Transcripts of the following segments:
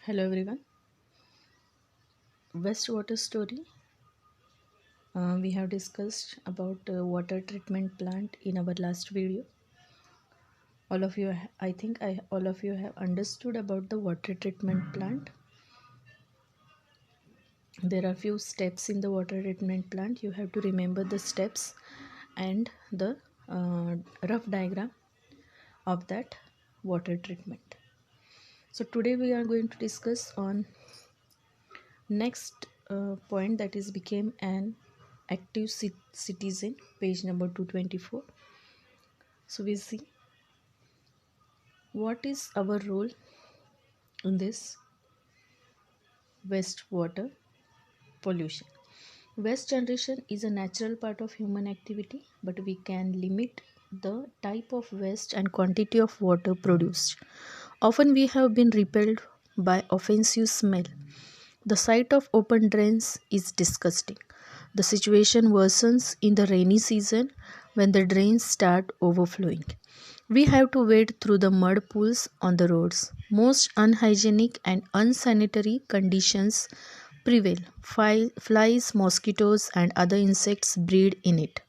Hello everyone. Wastewater story. We have discussed about water treatment plant in our last video. All of you have understood about the water treatment plant. There are few steps in the water treatment plant. You have to remember the steps and the rough diagram of that water treatment. So today we are going to discuss on next point, that is became an active citizen, page number 224. So we see what is our role in this wastewater pollution. Waste generation is a natural part of human activity, but we can limit the type of waste and quantity of water produced. Often we have been repelled by offensive smell. The sight of open drains is disgusting. The situation worsens in the rainy season when the drains start overflowing. We have to wade through the mud pools on the roads. Most unhygienic and unsanitary conditions prevail. Flies, mosquitoes, and other insects breed in it.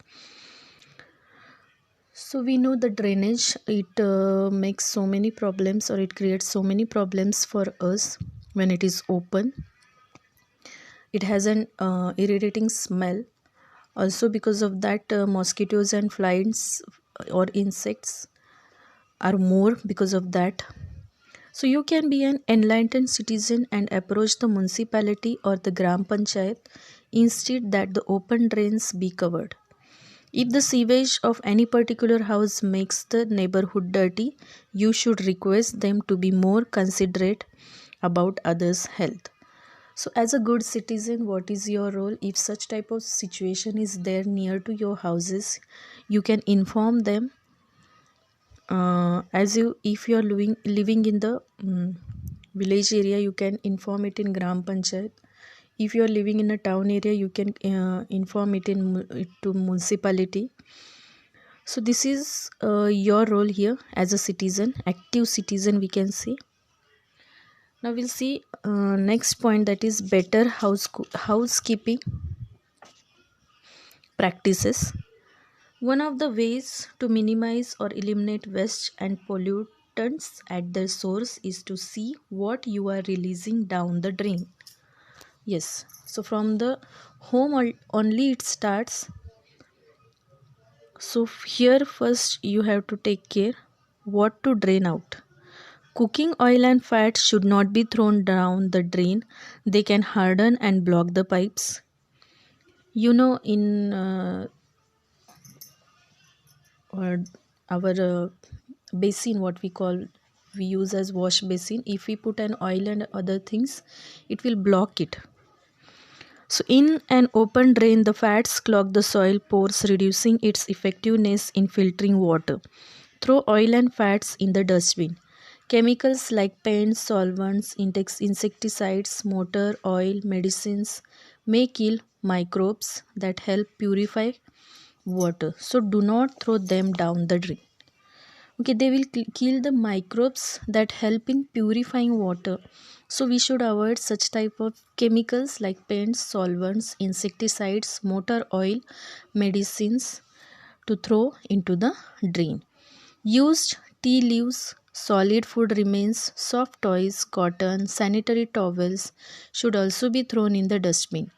So we know the drainage, it makes so many problems, or it creates so many problems for us when it is open. It has an irritating smell. Also, because of that, mosquitoes and flies or insects are more because of that. So you can be an enlightened citizen and approach the municipality or the gram panchayat instead that the open drains be covered. If the sewage of any particular house makes the neighborhood dirty, you should request them to be more considerate about others' health. So as a good citizen, what is your role? If such type of situation is there near to your houses, you can inform them. As you if you are living in the village area, you can inform it in gram panchayat. If you are living in a town area, you can inform it to municipality. So this is your role here as a citizen, active citizen, we can say. Now we'll see next point, that is better housekeeping practices. One of the ways to minimize or eliminate waste and pollutants at their source is to see what you are releasing down the drain. Yes, so from the home only it starts. So here first you have to take care what to drain out. Cooking oil and fat should not be thrown down the drain. They can harden and block the pipes. You know, in or our basin, what we use as wash basin, if we put an oil and other things, it will block it. So in an open drain, the fats clog the soil pores, reducing its effectiveness in filtering water. Throw oil and fats in the dustbin. Chemicals like paints, solvents, insecticides, motor oil, medicines may kill microbes that help purify water. So do not throw them down the drain. Okay, they will kill the microbes that help in purifying water. So we should avoid such type of chemicals like paints, solvents, insecticides, motor oil, medicines to throw into the drain. Used tea leaves, solid food remains, soft toys, cotton, sanitary towels should also be thrown in the dustbin.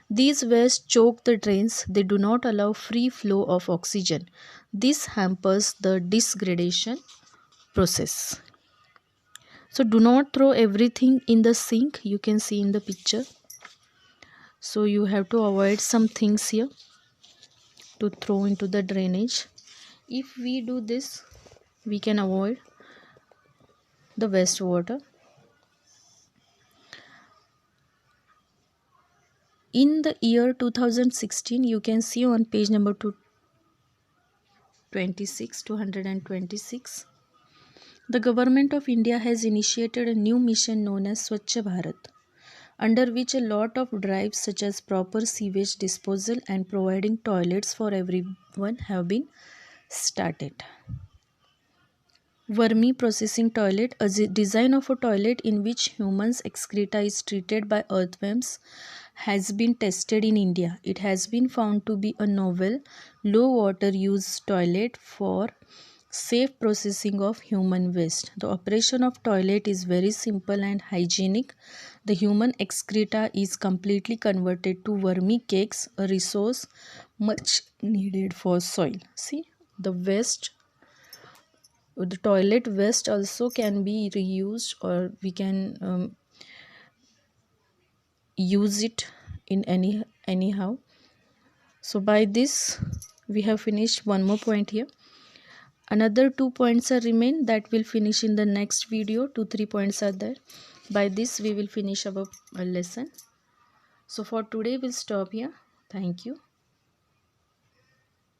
These waste choke the drains. They do not allow free flow of oxygen. This hampers the degradation process. So do not throw everything in the sink. You can see in the picture. So you have to avoid some things here to throw into the drainage. If we do this, we can avoid the wastewater. In the year 2016, you can see on page number 226, the government of India has initiated a new mission known as Swachh Bharat, under which a lot of drives such as proper sewage disposal and providing toilets for everyone have been started. Vermi processing toilet, a design of a toilet in which humans' excreta is treated by earthworms, has been tested in India. It has been found to be a novel, low water use toilet for safe processing of human waste. The operation of toilet is very simple and hygienic. The human excreta is completely converted to vermi cakes, a resource much needed for soil. See, the waste, the toilet waste also can be reused, or we can use it in anyhow. So by this we have finished one more point here. Another 2 points are remain, that will finish in the next video. 2-3 points are there. By this we will finish our lesson. So for today we'll stop here. Thank you.